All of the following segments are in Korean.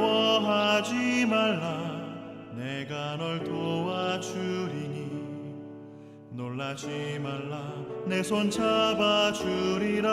두려워하지 말라. 내가 널 도와주리니 놀라지 말라. 내 손 잡아주리라.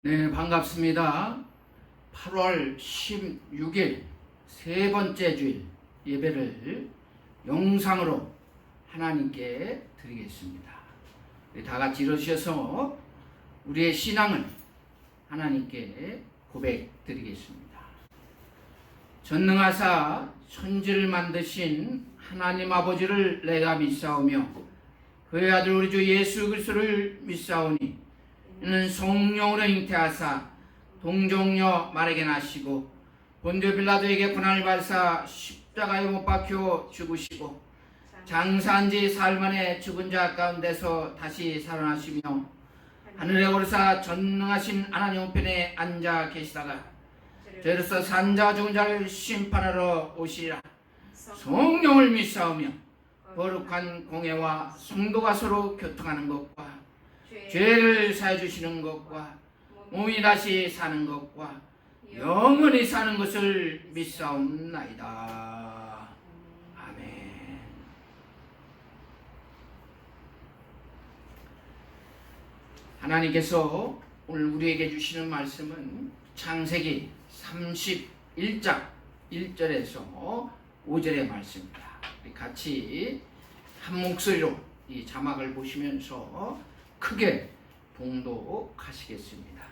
네, 반갑습니다. 8월 16일 세 번째 주일 예배를 영상으로 하나님께 드리겠습니다. 우리 다 같이 일어서셔서 우리의 신앙을 하나님께 고백드리겠습니다. 전능하사 천지를 만드신 하나님 아버지를 내가 믿사오며 그의 아들 우리 주 예수 그리스도를 믿사오니 이는 성령으로 잉태하사 동정녀 마리아에게 나시고 본디오 빌라도에게 고난을 받으사 십자가에 못 박혀 죽으시고 장사한 지 사흘 만에 죽은 자 가운데서 다시 살아나시며 하늘에 오르사 전능하신 하나님 우편에 앉아 계시다가 저로서 산 자와 죽은 자를 심판하러 오시리라. 성령을 믿사오며 거룩한 공회와 성도가 서로 교통하는 것과 죄를 사해 주시는 것과 몸이 다시 사는 것과 영원히 사는 것을 믿사옵나이다. 아멘. 하나님께서 오늘 우리에게 주시는 말씀은 창세기 31장 1절에서 5절의 말씀입니다. 우리 같이 한 목소리로 이 자막을 보시면서 크게 봉독하시겠습니다.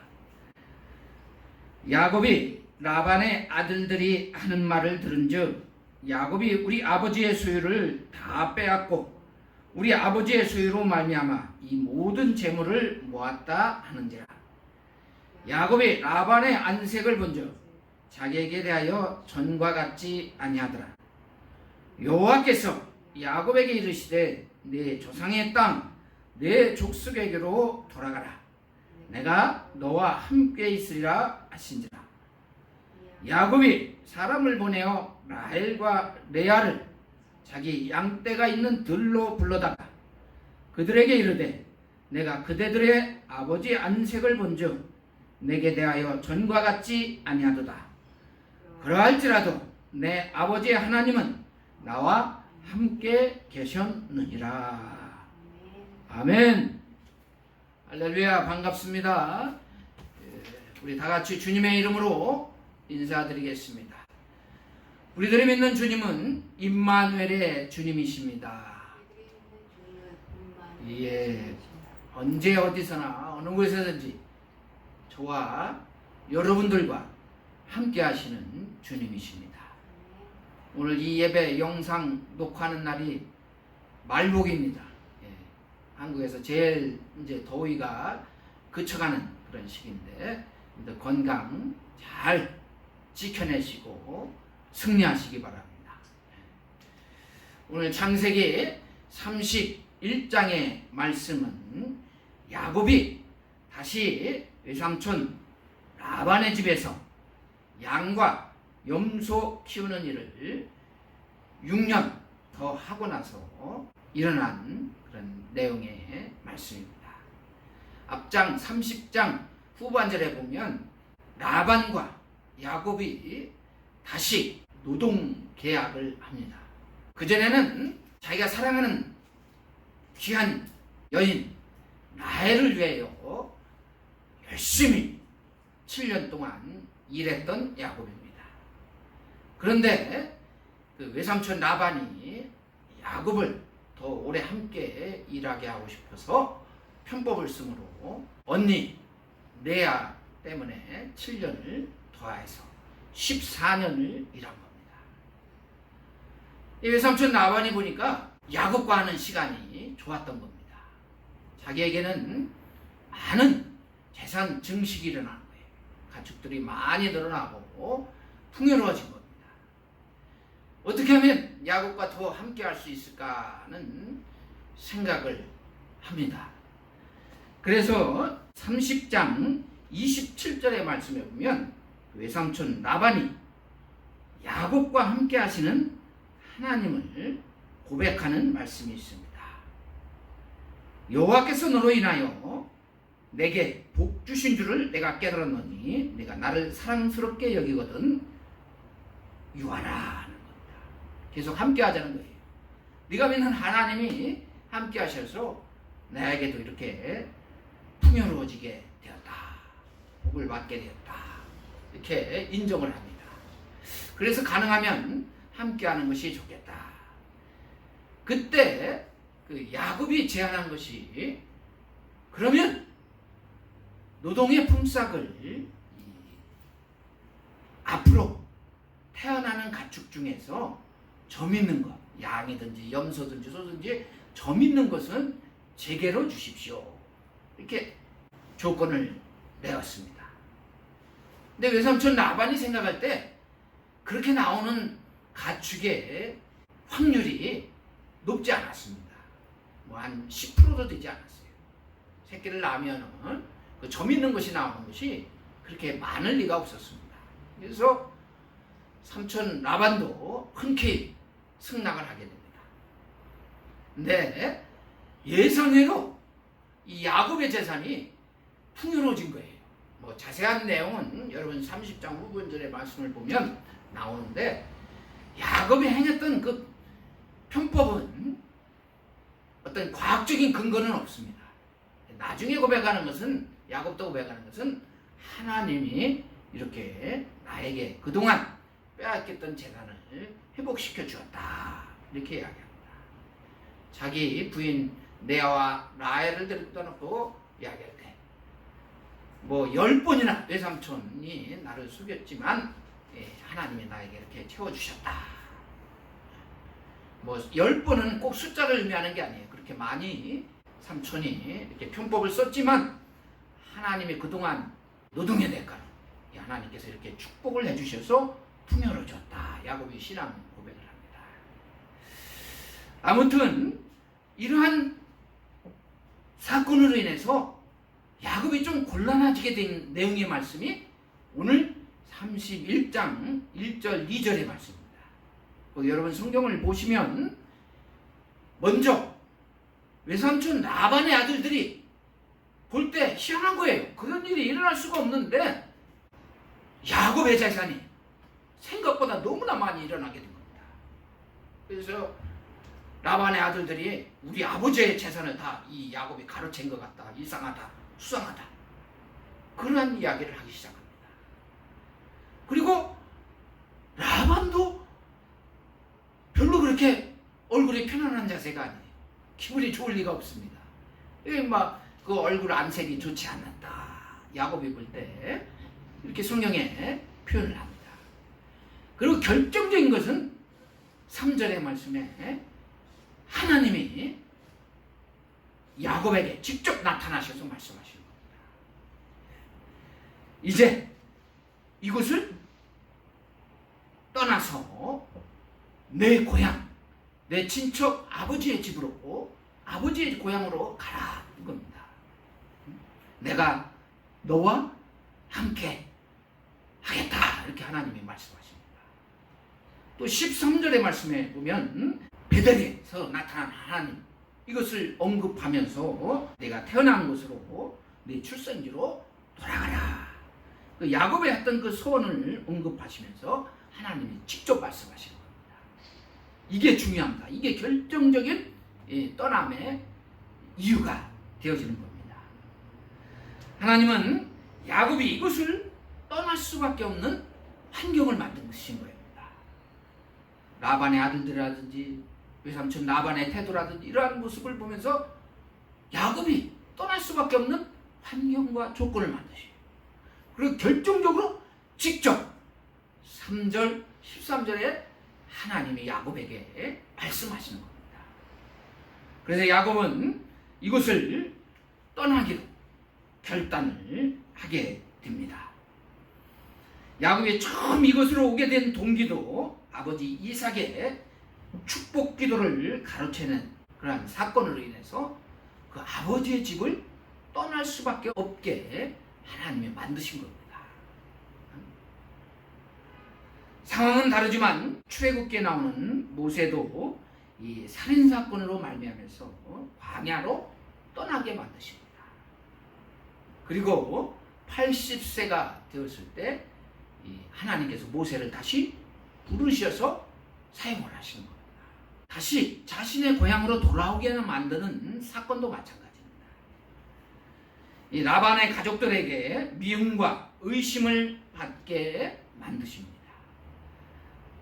야곱이 라반의 아들들이 하는 말을 들은즉 야곱이 우리 아버지의 소유를 다 빼앗고 우리 아버지의 소유로 말미암아 이 모든 재물을 모았다 하는지라. 야곱이 라반의 안색을 본즉 자기에게 대하여 전과 같지 아니하더라. 여호와께서 야곱에게 이르시되 네 조상의 땅 내 족속에게로 돌아가라. 내가 너와 함께 있으리라 하신지라. 야곱이 사람을 보내어 라헬과 레아를 자기 양떼가 있는 들로 불러다가 그들에게 이르되 내가 그대들의 아버지 안색을 본즉 내게 대하여 전과 같지 아니하도다. 그러할지라도 내 아버지의 하나님은 나와 함께 계셨느니라. 아멘. 할렐루야. 반갑습니다. 우리 다 같이 주님의 이름으로 인사드리겠습니다. 우리들이 믿는 주님은 임마누엘의 주님이십니다. 예, 언제 어디서나 어느 곳에서든지 저와 여러분들과 함께 하시는 주님이십니다. 오늘 이 예배 영상 녹화하는 날이 말복입니다. 예, 한국에서 제일 이제 더위가 그쳐가는 그런 시기인데 건강 잘 지켜내시고 승리하시기 바랍니다. 오늘 창세기 31장의 말씀은 야곱이 다시 외삼촌 라반의 집에서 양과 염소 키우는 일을 6년 더 하고 나서 일어난 그런 내용의 말씀입니다. 앞장 30장 후반절에 보면 라반과 야곱이 다시 노동 계약을 합니다. 그전에는 자기가 사랑하는 귀한 여인 라헬을 위하여 열심히 7년 동안 일했던 야곱입니다. 그런데 그 외삼촌 라반이 야곱을 더 오래 함께 일하게 하고 싶어서 편법을 쓰므로 언니 레아 때문에 7년을 더해서 14년을 일한 겁니다. 이 외삼촌 라반이 보니까 야곱과 하는 시간이 좋았던 겁니다. 자기에게는 많은 재산 증식이 일어나는 거예요. 가축들이 많이 늘어나고 풍요로워진 겁니다. 어떻게 하면 야곱과 더 함께 할 수 있을까 하는 생각을 합니다. 그래서 30장 27절의 말씀에 보면 외삼촌 라반이 야곱과 함께 하시는 하나님을 고백하는 말씀이 있습니다. 여호와께서 너로 인하여 내게 복 주신 줄을 내가 깨달았노니 내가 나를 사랑스럽게 여기거든 유하라 하는 겁니다. 계속 함께 하자는 거예요. 네가 믿는 하나님이 함께 하셔서 나에게도 이렇게 풍요로워지게 되었다. 복을 받게 되었다. 이렇게 인정을 합니다. 그래서 가능하면 함께하는 것이 좋겠다. 그때 그 야곱이 제안한 것이 그러면 노동의 품삯을 앞으로 태어나는 가축 중에서 점 있는 것, 양이든지 염소든지 소든지 점 있는 것은 제게로 주십시오. 이렇게 조건을 내었습니다. 근데 외삼촌 라반이 생각할 때 그렇게 나오는 가축의 확률이 높지 않았습니다. 뭐 한 10%도 되지 않았어요. 새끼를 낳으면은 그 점 있는 것이 나오는 것이 그렇게 많을 리가 없었습니다. 그래서 삼촌 라반도 흔쾌히 승낙을 하게 됩니다. 근데 예상외로 이 야곱의 재산이 풍요로워진 거예요. 뭐 자세한 내용은 여러분 30장 후반절의 말씀을 보면 나오는데 야곱이 행했던 그 편법은 어떤 과학적인 근거는 없습니다. 나중에 고백하는 것은 야곱도 고백하는 것은 하나님이 이렇게 나에게 그동안 빼앗겼던 재산을 회복시켜 주었다. 이렇게 이야기합니다. 자기 부인 레아와 라헬을 떠놓고 이야기할 때, 뭐 10번이나 외삼촌이 나를 속였지만 하나님이 나에게 이렇게 채워주셨다. 뭐 10번은 꼭 숫자를 의미하는 게 아니에요. 그렇게 많이 삼촌이 이렇게 편법을 썼지만 하나님이 그동안 노동의 대가로 하나님께서 이렇게 축복을 해주셔서 풍요로워졌다. 야곱이 신앙 고백을 합니다. 아무튼 이러한 사건으로 인해서 야곱이 좀 곤란해지게 된 내용의 말씀이 오늘 31장 1절 2절의 말씀입니다. 여러분 성경을 보시면 먼저 외삼촌 라반의 아들들이 볼 때 희한한 거예요. 그런 일이 일어날 수가 없는데 야곱의 재산이 생각보다 너무나 많이 일어나게 된 겁니다. 그래서 라반의 아들들이 우리 아버지의 재산을 다 이 야곱이 가로챈 것 같다. 이상하다. 수상하다. 그러한 이야기를 하기 시작합니다. 그리고 라반도 별로 그렇게 얼굴이 편안한 자세가 아니에요. 기분이 좋을 리가 없습니다. 그 얼굴 안색이 좋지 않았다. 야곱이 볼 때 이렇게 성경에 표현을 합니다. 그리고 결정적인 것은 3절의 말씀에 하나님이 야곱에게 직접 나타나셔서 말씀하시는 겁니다. 이제 이곳을 떠나서 내 고향, 내 친척 아버지의 집으로, 아버지의 고향으로 가라 이겁니다. 내가 너와 함께 하겠다 이렇게 하나님이 말씀하십니다. 또 13절의 말씀에 보면 베델에서 나타난 하나님, 이것을 언급하면서 내가 태어난 곳으로 내 출생지로 돌아가라. 그 야곱이 했던 그 소원을 언급하시면서 하나님이 직접 말씀하시는 겁니다. 이게 중요합니다. 이게 결정적인 떠남의 이유가 되어지는 겁니다. 하나님은 야곱이 이것을 떠날 수밖에 없는 환경을 만드신 겁니다. 라반의 아들들이라든지 외삼촌 라반의 태도라든지 이러한 모습을 보면서 야곱이 떠날 수밖에 없는 환경과 조건을 만드셔요. 그리고 결정적으로 직접 3절, 13절에 하나님이 야곱에게 말씀하시는 겁니다. 그래서 야곱은 이곳을 떠나기로 결단을 하게 됩니다. 야곱이 처음 이곳으로 오게 된 동기도 아버지 이삭의 축복 기도를 가로채는 그러한 사건으로 인해서 그 아버지의 집을 떠날 수밖에 없게 하나님이 만드신 겁니다. 상황은 다르지만 출애굽기에 나오는 모세도 이 살인 사건으로 말미암아서 광야로 떠나게 만드십니다. 그리고 80세가 되었을 때 하나님께서 모세를 다시 부르셔서 사용을 하시는 겁니다. 다시 자신의 고향으로 돌아오게 만드는 사건도 마찬가지입니다. 이 라반의 가족들에게 미움과 의심을 받게 만드십니다.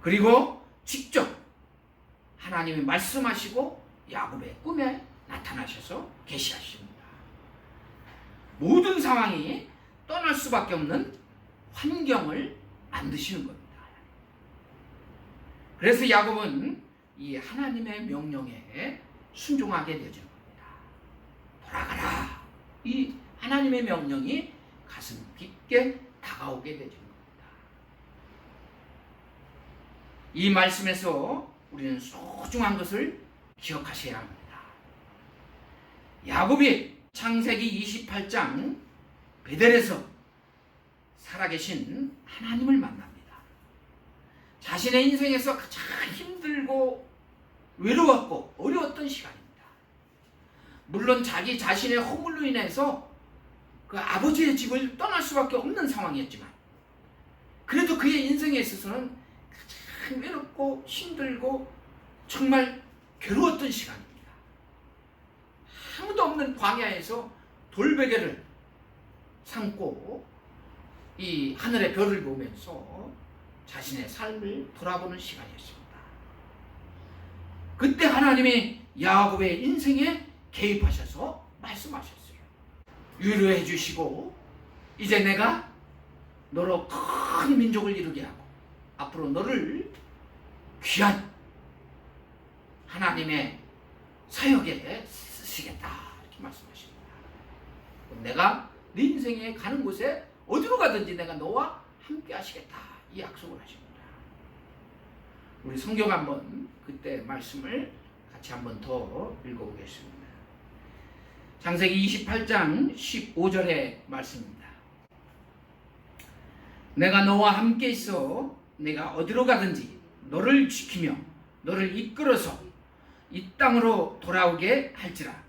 그리고 직접 하나님이 말씀하시고 야곱의 꿈에 나타나셔서 계시하십니다. 모든 상황이 떠날 수밖에 없는 환경을 만드시는 겁니다. 그래서 야곱은 이 하나님의 명령에 순종하게 되어지는 겁니다. 돌아가라. 이 하나님의 명령이 가슴 깊게 다가오게 되어지는 겁니다. 이 말씀에서 우리는 소중한 것을 기억하셔야 합니다. 야곱이 창세기 28장 베델에서 살아계신 하나님을 만납니다. 자신의 인생에서 가장 힘들고 외로웠고 어려웠던 시간입니다. 물론 자기 자신의 허물로 인해서 그 아버지의 집을 떠날 수밖에 없는 상황이었지만 그래도 그의 인생에 있어서는 가장 외롭고 힘들고 정말 괴로웠던 시간입니다. 아무도 없는 광야에서 돌베개를 삼고 이 하늘의 별을 보면서 자신의 삶을 돌아보는 시간이었습니다. 그때 하나님이 야곱의 인생에 개입하셔서 말씀하셨어요. 위로해 주시고 이제 내가 너로 큰 민족을 이루게 하고 앞으로 너를 귀한 하나님의 사역에 쓰시겠다 이렇게 말씀하십니다. 내가 네 인생에 가는 곳에 어디로 가든지 내가 너와 함께 하시겠다 이 약속을 하십니다. 우리 성경 한번 그때 말씀을 같이 한번 더 읽어보겠습니다. 창세기 28장 15절의 말씀입니다. 내가 너와 함께 있어 내가 어디로 가든지 너를 지키며 너를 이끌어서 이 땅으로 돌아오게 할지라.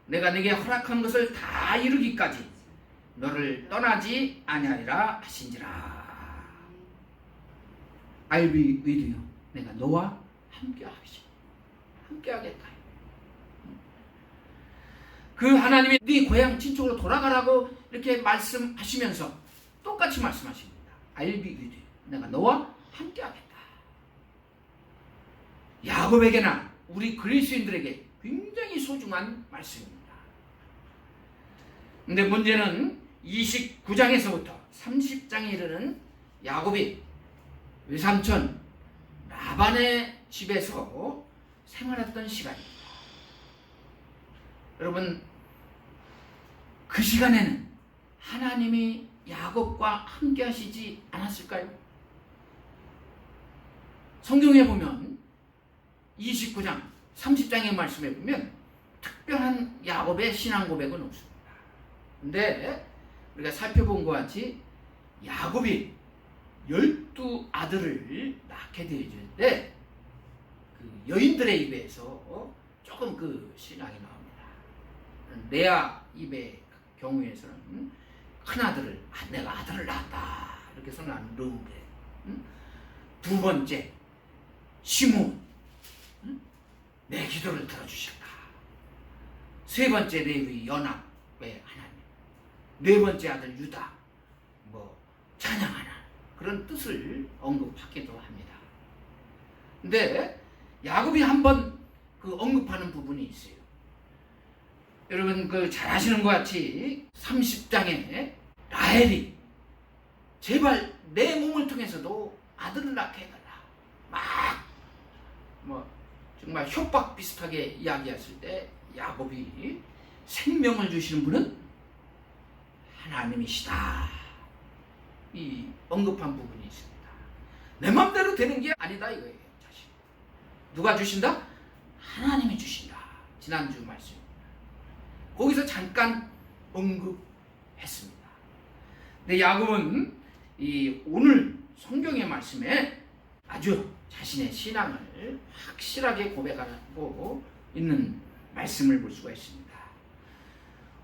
내가 네게 허락한 것을 다 이루기까지 너를 떠나지 아니하리라 하신지라. I'll be with you. 내가 너와 함께 하겠다. 그 하나님이 네 고향 친척으로 돌아가라고 이렇게 말씀하시면서 똑같이 말씀하십니다. I'll be with you. 내가 너와 함께 하겠다. 야곱에게나 우리 그리스도인들에게 굉장히 소중한 말씀입니다. 근데 문제는 29장에서부터 30장에 이르는 야곱이 외삼촌 라반의 집에서 생활했던 시간입니다. 여러분, 그 시간에는 하나님이 야곱과 함께 하시지 않았을까요? 성경에 보면 29장 30장의 말씀에 보면 특별한 야곱의 신앙 고백은 없습니다. 근데 우리가 살펴본 것 같이 야곱이 12아들을 낳게 되어지는데 그 여인들의 입에서 조금 그 신앙이 나옵니다. 레아 입의 경우에서는 큰아들을 내가 아들을 낳았다 이렇게 선언하는 르우벤, 두 번째 시므온, 내 기도를 들어주셨다. 세 번째 레위 연합의 하나님, 네 번째 아들 유다 찬양하는 그런 뜻을 언급하기도 합니다. 근데 야곱이 한번 그 언급하는 부분이 있어요. 여러분 그 잘 아시는 것 같이 30장에 라헬이 제발 내 몸을 통해서도 아들을 낳게 해달라 막 정말 협박 비슷하게 이야기했을 때 야곱이 생명을 주시는 분은 하나님이시다 이 언급한 부분이 있습니다. 내 맘대로 되는 게 아니다 이거예요. 자신 누가 주신다? 하나님이 주신다. 지난주 말씀입니다. 거기서 잠깐 언급했습니다. 근데 야곱은 이 오늘 성경의 말씀에 아주 자신의 신앙을 확실하게 고백하고 있는 말씀을 볼 수가 있습니다.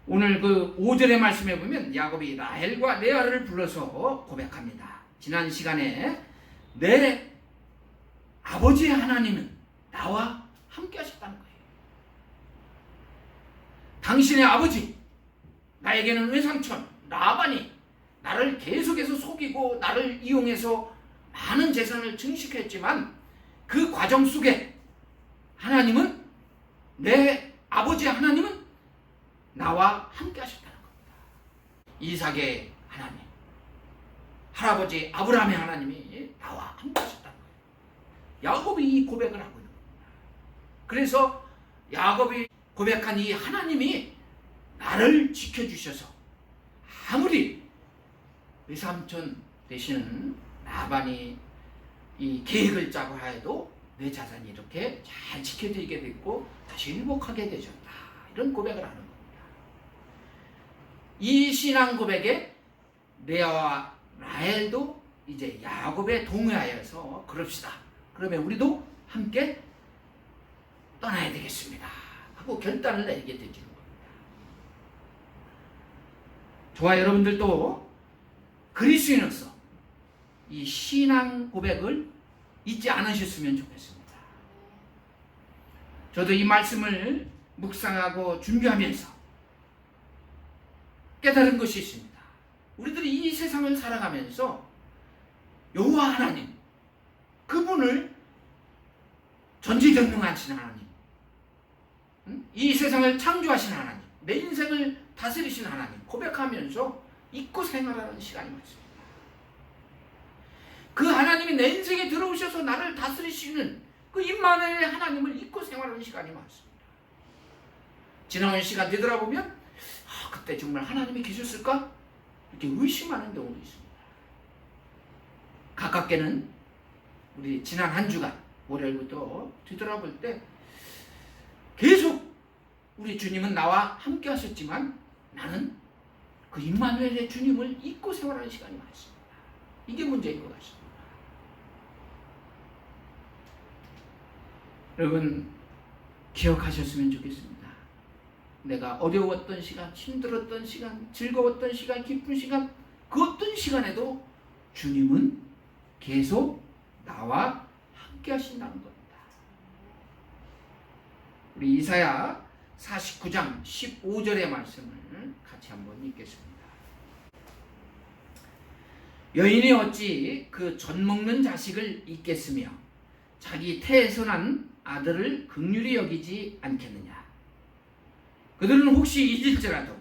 오늘 그 5절의 말씀에 보면 야곱이 라헬과 레아를 불러서 고백합니다. 지난 시간에 내 아버지의 하나님은 나와 함께 하셨다는 거예요. 당신의 아버지, 나에게는 외삼촌 라반이 나를 계속해서 속이고 나를 이용해서 많은 재산을 증식했지만 그 과정 속에 하나님은 내 아버지의 하나님은 나와 함께 하셨다는 겁니다. 이삭의 하나님, 할아버지 아브라함의 하나님이 나와 함께 하셨다는 거예요. 야곱이 이 고백을 하고 있는 겁니다. 그래서 야곱이 고백한 이 하나님이 나를 지켜주셔서 아무리 외삼촌 되시는 라반이 이 계획을 짜고 하여도 내 자산이 이렇게 잘 지켜지게 됐고 다시 행복하게 되셨다. 이런 고백을 하는 겁니다. 이 신앙 고백에 레아와 라헬도 이제 야곱에 동의하여서 그럽시다. 그러면 우리도 함께 떠나야 되겠습니다. 하고 결단을 내게 되는 겁니다. 저와 여러분들도 그리스도인으로서 이 신앙 고백을 잊지 않으셨으면 좋겠습니다. 저도 이 말씀을 묵상하고 준비하면서 깨달은 것이 있습니다. 우리들이 이 세상을 살아가면서 여호와 하나님, 그분을 전지전능하신 하나님, 이 세상을 창조하신 하나님, 내 인생을 다스리신 하나님 고백하면서 잊고 생활하는 시간이 많습니다. 그 하나님이 내 인생에 들어오셔서 나를 다스리시는 그 임마누엘의 하나님을 잊고 생활하는 시간이 많습니다. 지나온 시간 되돌아보면 그때 정말 하나님이 계셨을까? 이렇게 의심하는 경우도 있습니다. 가깝게는 우리 지난 한 주간 월요일부터 뒤돌아볼 때 계속 우리 주님은 나와 함께 하셨지만 나는 그 임마누엘의 주님을 잊고 생활하는 시간이 많습니다. 이게 문제인 것 같습니다. 여러분 기억하셨으면 좋겠습니다. 내가 어려웠던 시간, 힘들었던 시간, 즐거웠던 시간, 기쁜 시간, 그 어떤 시간에도 주님은 계속 나와 함께 하신다는 겁니다. 우리 이사야 49장 15절의 말씀을 같이 한번 읽겠습니다. 여인이 어찌 그 젖 먹는 자식을 잊겠으며 자기 태에서 난 아들을 긍휼히 여기지 않겠느냐. 그들은 혹시 잊을지라도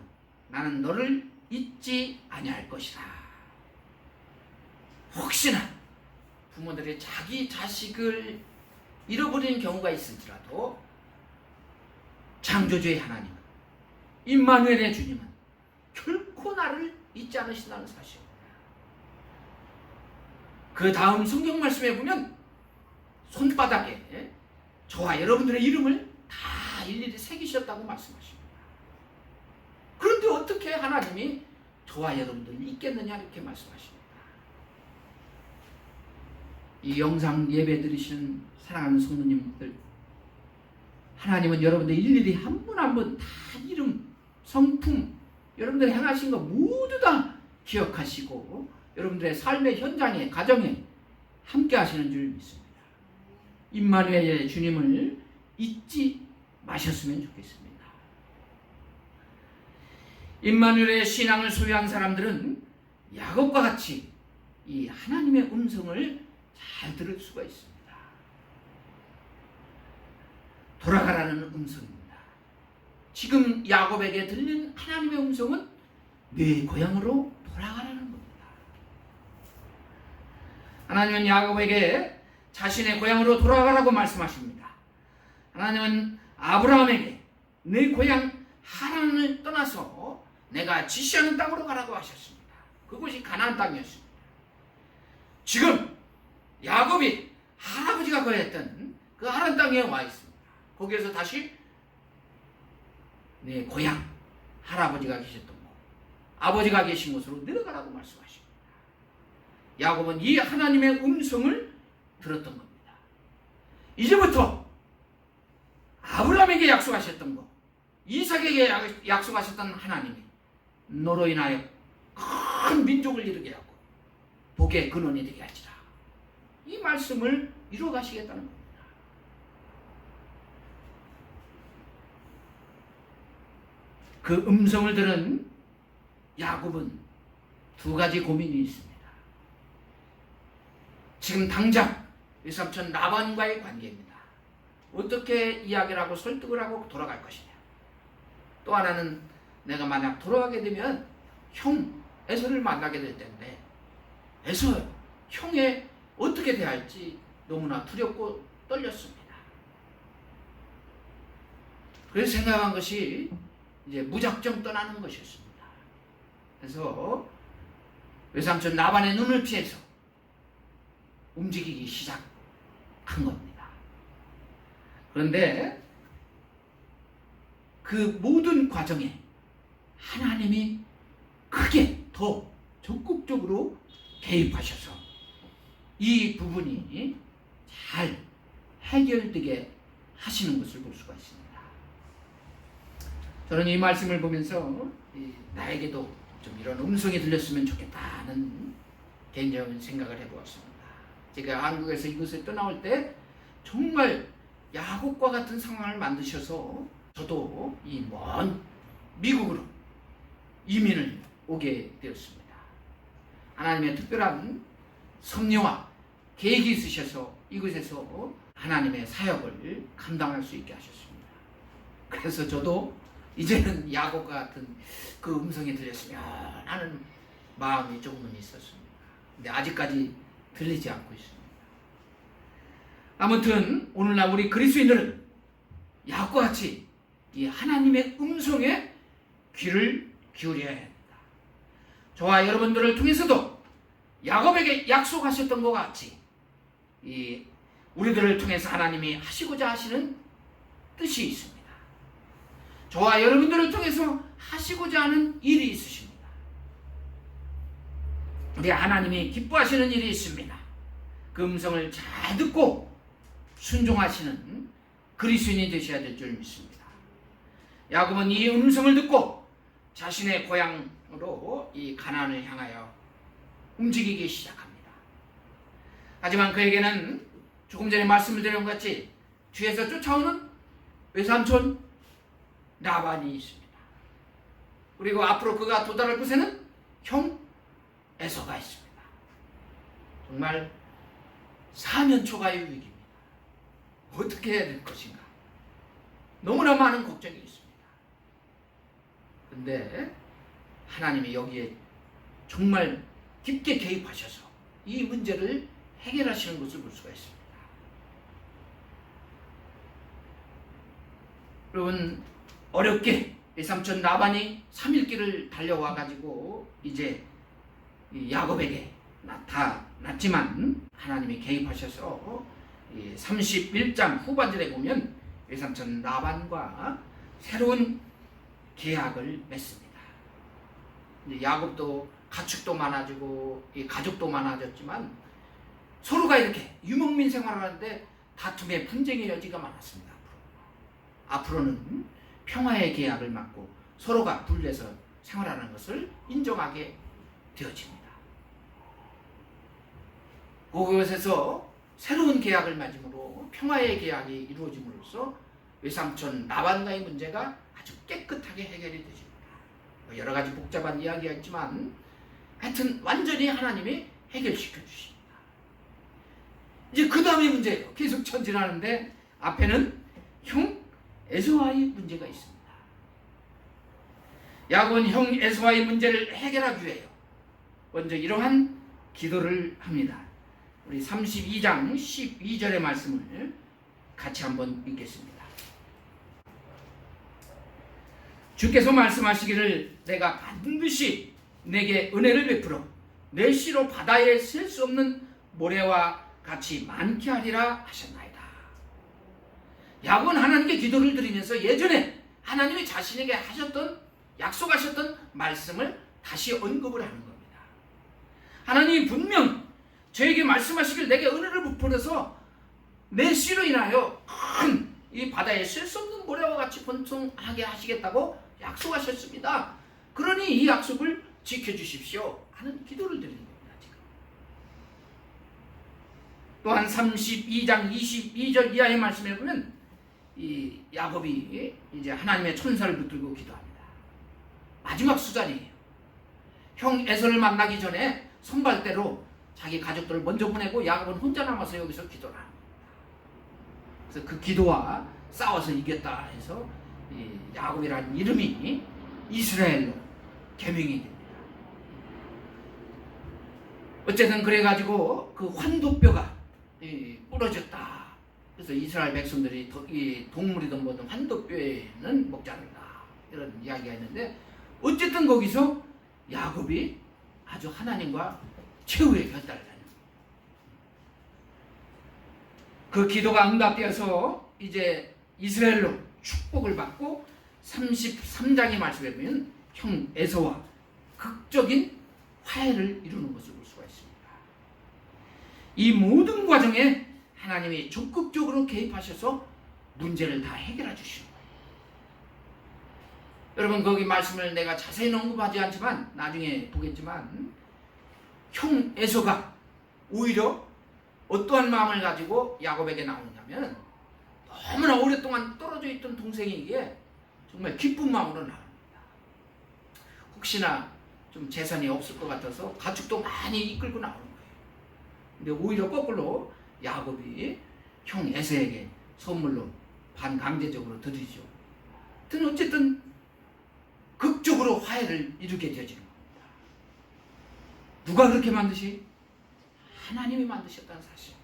나는 너를 잊지 아니할 것이라. 혹시나 부모들이 자기 자식을 잃어버리는 경우가 있을지라도 창조주의 하나님은, 임마누엘의 주님은 결코 나를 잊지 않으신다는 사실입니다. 그 다음 성경 말씀에 보면 손바닥에 저와 여러분들의 이름을 다 일일이 새기셨다고 말씀하십니다. 그런데 어떻게 하나님이 저와 여러분들을 잊겠느냐 이렇게 말씀하십니다. 이 영상 예배 드리시는 사랑하는 성도님들, 하나님은 여러분들 일일이 한 분 한 분 다 이름, 성품, 여러분들이 행하신 거 모두 다 기억하시고 여러분들의 삶의 현장에, 가정에 함께 하시는 줄 믿습니다. 임마누엘의 주님을 잊지 마셨으면 좋겠습니다. 임마누엘의 신앙을 소유한 사람들은 야곱과 같이 이 하나님의 음성을 잘 들을 수가 있습니다. 돌아가라는 음성입니다. 지금 야곱에게 들린 하나님의 음성은 네 고향으로 돌아가라는 겁니다. 하나님은 야곱에게 자신의 고향으로 돌아가라고 말씀하십니다. 하나님은 아브라함에게 내 고향 하란을 떠나서 내가 지시하는 땅으로 가라고 하셨습니다. 그곳이 가나안 땅이었습니다. 지금 야곱이 할아버지가 거했던 그 하란 땅에 와 있습니다. 거기에서 다시 내 고향, 할아버지가 계셨던 곳, 아버지가 계신 곳으로 내려가라고 말씀하십니다. 야곱은 이 하나님의 음성을 들었던 겁니다. 이제부터 아브라함에게 약속하셨던 것, 이삭에게 약속하셨던 하나님이 너로 인하여 큰 민족을 이루게 하고 복의 근원이 되게 하시라. 이 말씀을 이루어 가시겠다는 겁니다. 그 음성을 들은 야곱은 두 가지 고민이 있습니다. 지금 당장 외삼촌 라반과의 관계입니다. 어떻게 이야기를 하고 설득을 하고 돌아갈 것이냐. 또 하나는 내가 만약 돌아가게 되면 형 에서를 만나게 될 텐데 에서 형에 어떻게 대할지 너무나 두렵고 떨렸습니다. 그래서 생각한 것이 이제 무작정 떠나는 것이었습니다. 그래서 외삼촌 라반의 눈을 피해서 움직이기 시작한 겁니다. 그런데 그 모든 과정에 하나님이 크게 더 적극적으로 개입하셔서 이 부분이 잘 해결되게 하시는 것을 볼 수가 있습니다. 저는 이 말씀을 보면서 나에게도 좀 이런 음성이 들렸으면 좋겠다는 개인적인 생각을 해보았습니다. 제가 한국에서 이곳에 떠나올 때 정말 야곱과 같은 상황을 만드셔서 저도 이 먼 미국으로 이민을 오게 되었습니다. 하나님의 특별한 섭리와 계획이 있으셔서 이곳에서 하나님의 사역을 감당할 수 있게 하셨습니다. 그래서 저도 이제는 야곱과 같은 그 음성이 들렸으면 하는 마음이 조금은 있었습니다. 근데 아직까지 들리지 않고 있습니다. 아무튼 오늘날 우리 그리스도인들은 야곱과 같이 이 하나님의 음성에 귀를 기울여야 합니다. 저와 여러분들을 통해서도 야곱에게 약속하셨던 것 같이 이 우리들을 통해서 하나님이 하시고자 하시는 뜻이 있습니다. 저와 여러분들을 통해서 하시고자 하는 일이 있으십니다. 우리 하나님이 기뻐하시는 일이 있습니다. 그 음성을 잘 듣고 순종하시는 그리스도인이 되셔야 될 줄 믿습니다. 야곱은 이 음성을 듣고 자신의 고향으로 이 가나안을 향하여 움직이기 시작합니다. 하지만 그에게는 조금 전에 말씀을 드린 것 같이 뒤에서 쫓아오는 외삼촌 라반이 있습니다. 그리고 앞으로 그가 도달할 곳에는 형 에서가 있습니다. 정말 사면초가의 위기입니다. 어떻게 해야 될 것인가? 너무나 많은 걱정이 있습니다. 그런데 하나님이 여기에 정말 깊게 개입하셔서 이 문제를 해결하시는 것을 볼 수가 있습니다. 여러분, 어렵게 외삼촌 라반이 3일 길을 달려와 가지고 이제 야곱에게 나타났지만 하나님이 개입하셔서 31장 후반절에 보면 외삼촌 라반과 새로운 계약을 맺습니다. 이제 야곱도 가축도 많아지고 가족도 많아졌지만 서로가 이렇게 유목민 생활을 하는데 다툼의 분쟁의 여지가 많았습니다. 앞으로는 평화의 계약을 맺고 서로가 분리해서 생활하는 것을 인정하게 되어집니다. 그곳에서 새로운 계약을 맺음으로 평화의 계약이 이루어짐으로써 외삼촌 라반과의 문제가 아주 깨끗하게 해결이 되십니다. 여러 가지 복잡한 이야기가 있지만 하여튼 완전히 하나님이 해결시켜 주십니다. 이제 그 다음의 문제예요. 계속 전진하는데 앞에는 형 에서와의 문제가 있습니다. 야곱은 형 에서와의 문제를 해결하기 위해요. 먼저 이러한 기도를 합니다. 우리 32장 12절의 말씀을 같이 한번 읽겠습니다. 주께서 말씀하시기를 내가 반드시 내게 은혜를 베풀어 내 씨로 바다에 셀 수 없는 모래와 같이 많게 하리라 하셨나이다. 야곱은 하나님께 기도를 드리면서 예전에 하나님이 자신에게 하셨던 약속하셨던 말씀을 다시 언급을 하는 겁니다. 하나님이 분명 저에게 말씀하시길 내게 은혜를 베풀어서 내 씨로 인하여 큰 이 바다에 셀 수 없는 모래와 같이 번성하게 하시겠다고 약속하셨습니다. 그러니 이 약속을 지켜주십시오 하는 기도를 드리는 겁니다. 지금. 또한 32장 22절 이하의 말씀에 보면 이 야곱이 이제 하나님의 천사를 붙들고 기도합니다. 마지막 수단이에요. 형 에서를 만나기 전에 선발대로 자기 가족들을 먼저 보내고 야곱은 혼자 남아서 여기서 기도를 합니다. 그래서 그 기도와 싸워서 이겼다 해서 이 야곱이라는 이름이 이스라엘로 개명이 됩니다. 어쨌든 그래가지고 그 환도뼈가 부러졌다. 그래서 이스라엘 백성들이 이 동물이든 뭐든 환도뼈에는 먹지 않는다. 이런 이야기가 있는데 어쨌든 거기서 야곱이 아주 하나님과 최후의 결단을 하는 그 기도가 응답되어서 이제 이스라엘로 축복을 받고 33장의 말씀에 보면 형 에서와 극적인 화해를 이루는 것을 볼 수가 있습니다. 이 모든 과정에 하나님이 적극적으로 개입하셔서 문제를 다 해결해 주시는 거예요. 여러분 거기 말씀을 내가 자세히 언급하지 않지만 나중에 보겠지만 형 에서가 오히려 어떠한 마음을 가지고 야곱에게 나오냐면 너무나 오랫동안 떨어져 있던 동생에게 정말 기쁜 마음으로 나옵니다. 혹시나 좀 재산이 없을 것 같아서 가축도 많이 이끌고 나오는 거예요. 근데 오히려 거꾸로 야곱이 형 에서에게 선물로 반강제적으로 드리죠. 어쨌든 극적으로 화해를 이루게 되어지는 겁니다. 누가 그렇게 만드시? 하나님이 만드셨다는 사실입니다.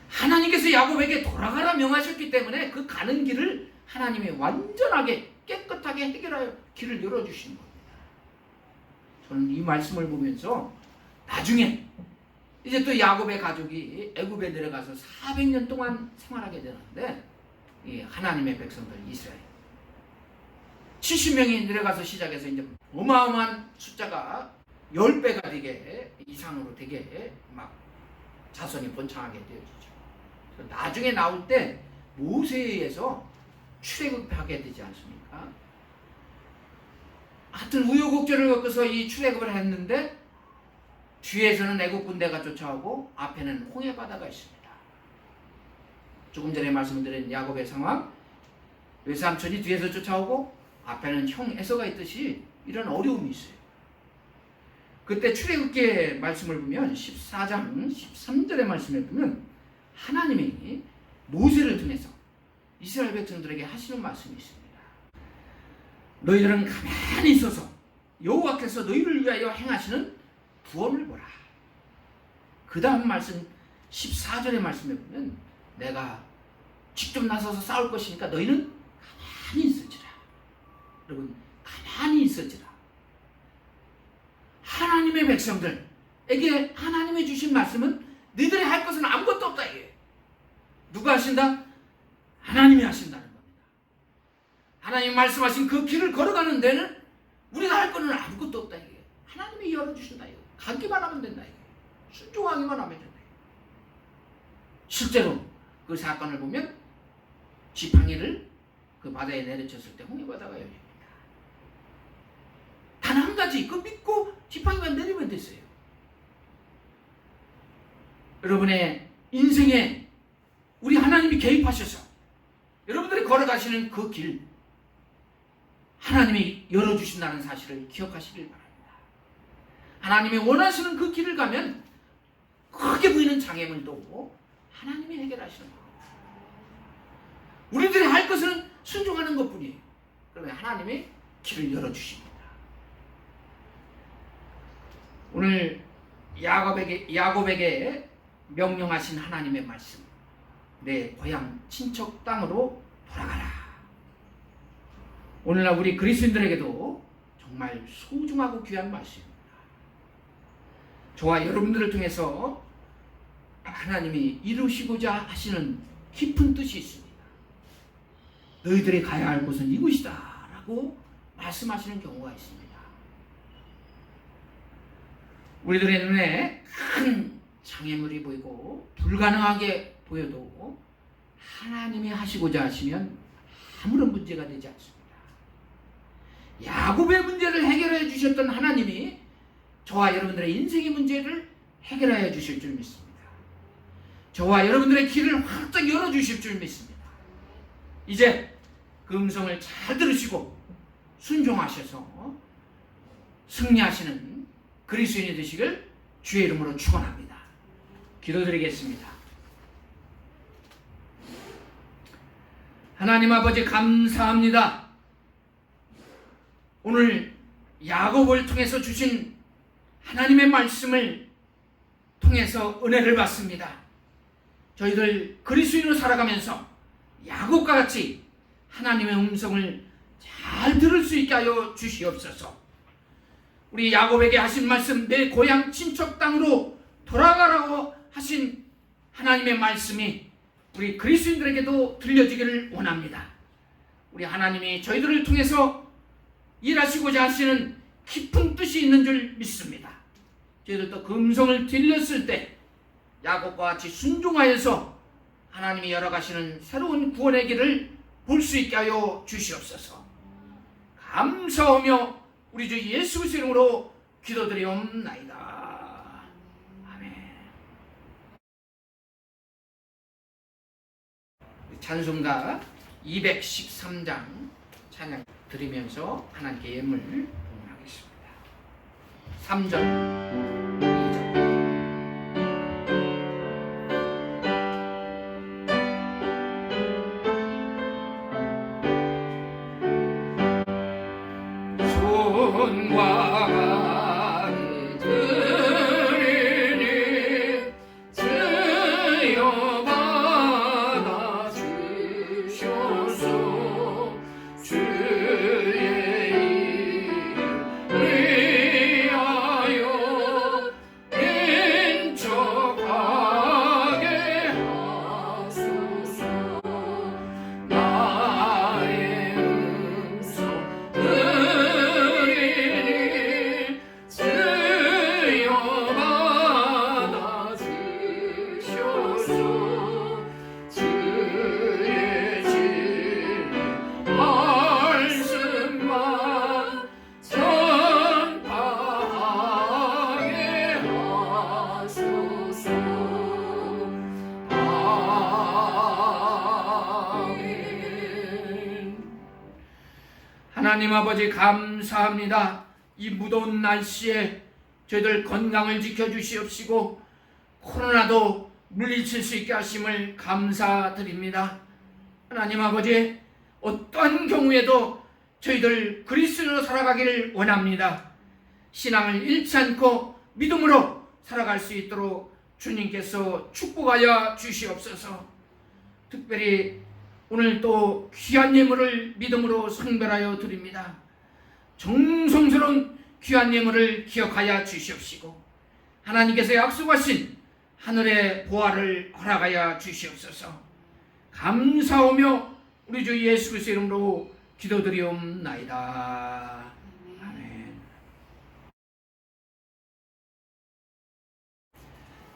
하나님께서 야곱에게 돌아가라 명하셨기 때문에 그 가는 길을 하나님이 완전하게 깨끗하게 해결하여 길을 열어주시는 겁니다. 저는 이 말씀을 보면서 나중에 이제 또 야곱의 가족이 애굽에 내려가서 400년 동안 생활하게 되는데 이 하나님의 백성들 이스라엘 70명이 내려가서 시작해서 이제 어마어마한 숫자가 10배가 되게 이상으로 되게 막 자손이 번창하게 되어지죠. 나중에 나올 때 모세에 의해서 출애굽하게 되지 않습니까? 하여튼 우여곡절을 겪어서 이 출애굽을 했는데 뒤에서는 애굽 군대가 쫓아오고 앞에는 홍해 바다가 있습니다. 조금 전에 말씀드린 야곱의 상황, 외삼촌이 뒤에서 쫓아오고 앞에는 형 에서가 있듯이 이런 어려움이 있어요. 그때 출애굽기의 말씀을 보면 14장 13절의 말씀을 보면 하나님이 모세를 통해서 이스라엘 백성들에게 하시는 말씀이 있습니다. 너희들은 가만히 있어서 여호와께서 너희를 위하여 행하시는 구원을 보라. 그 다음 말씀 14절의 말씀에 보면 내가 직접 나서서 싸울 것이니까 너희는 가만히 있어지라. 여러분 가만히 있어지라. 하나님의 백성들에게 하나님이 주신 말씀은 너희들이 할 것은 아무것도 없다 이게. 누가 하신다? 하나님이 하신다는 겁니다. 하나님 말씀하신 그 길을 걸어가는 데는 우리가 할 것은 아무것도 없다 이게. 하나님이 열어주신다 이거. 가기만 하면 된다 이거. 순종하기만 하면 된다 이거. 실제로 그 사건을 보면 지팡이를 그 바다에 내려쳤을 때 홍해 바다가 열립니다. 단 한 가지 그 믿고 지팡이만 내리면 됐어요. 여러분의 인생에 우리 하나님이 개입하셔서 여러분들이 걸어가시는 그 길 하나님이 열어주신다는 사실을 기억하시길 바랍니다. 하나님이 원하시는 그 길을 가면 크게 보이는 장애물도 하나님이 해결하시는 겁니다. 우리들이 할 것은 순종하는 것뿐이에요. 그러면 하나님이 길을 열어주십니다. 오늘 야곱에게 명령하신 하나님의 말씀, 내 고향 친척 땅으로 돌아가라. 오늘날 우리 그리스도인들에게도 정말 소중하고 귀한 말씀입니다. 저와 여러분들을 통해서 하나님이 이루시고자 하시는 깊은 뜻이 있습니다. 너희들이 가야 할 곳은 이곳이다 라고 말씀하시는 경우가 있습니다. 우리들의 눈에 큰 장애물이 보이고 불가능하게 보여도 하나님이 하시고자 하시면 아무런 문제가 되지 않습니다. 야곱의 문제를 해결해 주셨던 하나님이 저와 여러분들의 인생의 문제를 해결하여 주실 줄 믿습니다. 저와 여러분들의 길을 활짝 열어주실 줄 믿습니다. 이제 그 음성을 잘 들으시고 순종하셔서 승리하시는 그리스도인이 되시길 주의 이름으로 축원합니다. 기도드리겠습니다. 하나님 아버지 감사합니다. 오늘 야곱을 통해서 주신 하나님의 말씀을 통해서 은혜를 받습니다. 저희들 그리스도인으로 살아가면서 야곱과 같이 하나님의 음성을 잘 들을 수 있게 하여 주시옵소서. 우리 야곱에게 하신 말씀, 내 고향 친척 땅으로 돌아가라고 하신 하나님의 말씀이 우리 그리스도인들에게도 들려지기를 원합니다. 우리 하나님이 저희들을 통해서 일하시고자 하시는 깊은 뜻이 있는 줄 믿습니다. 저희들도 그 음성을 들렸을 때 야곱과 같이 순종하여서 하나님이 열어가시는 새로운 구원의 길을 볼 수 있게 하여 주시옵소서. 감사하며 우리 주 예수 그리스도 이름으로 기도드리옵나이다. 아멘. 찬송가 213장 찬양 드리면서 하나님께 예물 봉헌하겠습니다. 3절 2절 손과 감히 드리니 주여 받아 주셔서 주의 이름 위하여 인척하게 하소서. 나의 음성 드리니 주여 받아 주셔서 주의 진리 말씀만 전파하게 하소서. 아멘. 하나님 아버지 감사합니다. 이 무더운 날씨에 저희들 건강을 지켜주시옵시고 코로나도 물리칠 수 있게 하심을 감사드립니다. 하나님 아버지, 어떠한 경우에도 저희들 그리스도로 살아가기를 원합니다. 신앙을 잃지 않고 믿음으로 살아갈 수 있도록 주님께서 축복하여 주시옵소서. 특별히 오늘 또 귀한 예물을 믿음으로 성별하여 드립니다. 정성스러운 귀한 예물을 기억하여 주시옵시고 하나님께서 약속하신 하늘의 보화를 허락하여 주시옵소서. 감사하며 우리 주 예수 그리스도의 이름으로 기도드리옵나이다. 아멘.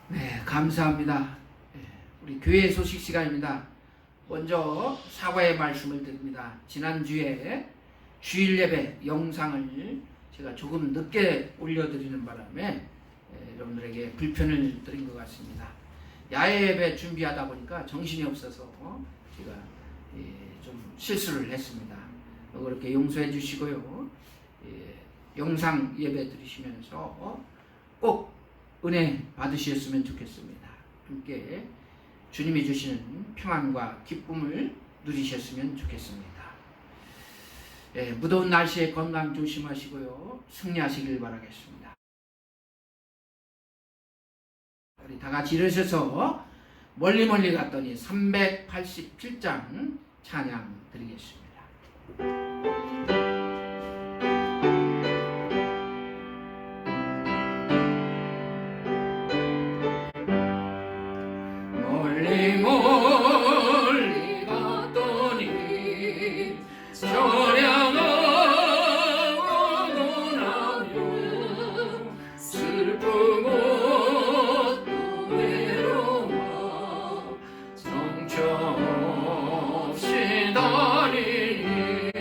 네, 감사합니다. 우리 교회 소식 시간입니다. 먼저 사과의 말씀을 드립니다. 지난주에 주일 예배 영상을 제가 조금 늦게 올려드리는 바람에 여러분들에게 불편을 드린 것 같습니다. 야외 예배 준비하다 보니까 정신이 없어서 제가 좀 실수를 했습니다. 그렇게 용서해 주시고요. 영상 예배 드리시면서 꼭 은혜 받으셨으면 좋겠습니다. 함께 주님이 주시는 평안과 기쁨을 누리셨으면 좋겠습니다. 무더운 날씨에 건강 조심하시고요. 승리하시길 바라겠습니다. 우리 다 같이 일어서서 멀리 갔더니 387장 찬양 드리겠습니다. 멀리 갔더니 저량하고 나요 슬프고 또 외로워 정처없이 다니니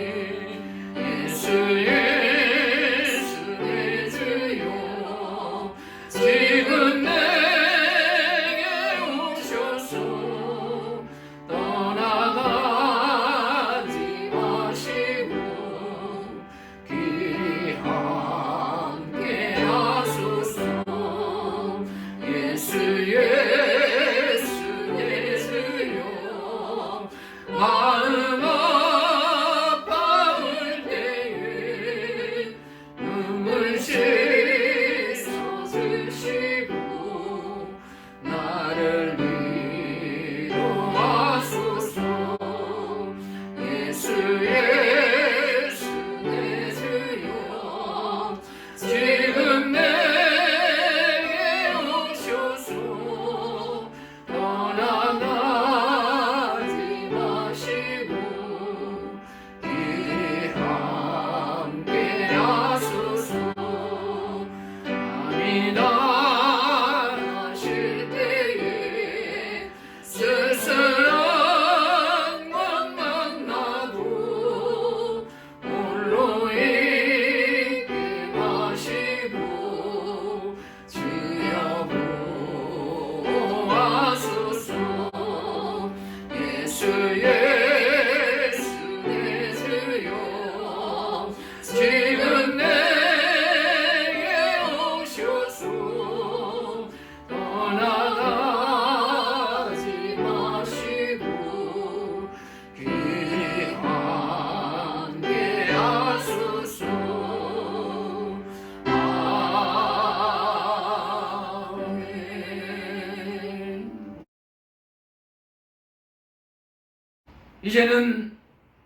이제는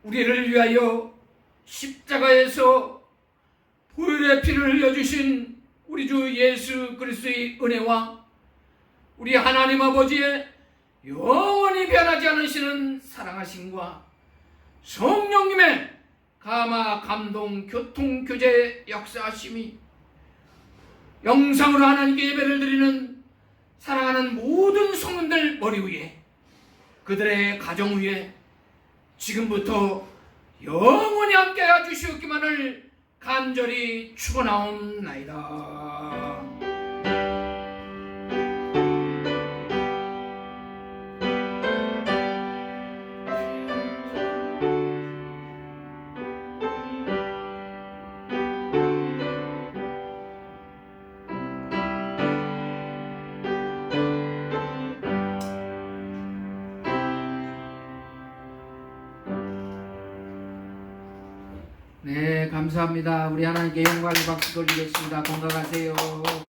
우리를 위하여 십자가에서 보혈의 피를 흘려주신 우리 주 예수 그리스도의 은혜와 우리 하나님 아버지의 영원히 변하지 않으시는 사랑하심과 성령님의 감화 감동 교통 교제 역사하심이 영상으로 하나님께 예배를 드리는 사랑하는 모든 성도들 머리 위에 그들의 가정 위에 지금부터 영원히 함께하여 주시옵기만을 간절히 축원하옵나이다. 네, 감사합니다. 우리 하나님께 영광의 박수 돌리겠습니다. 건강하세요.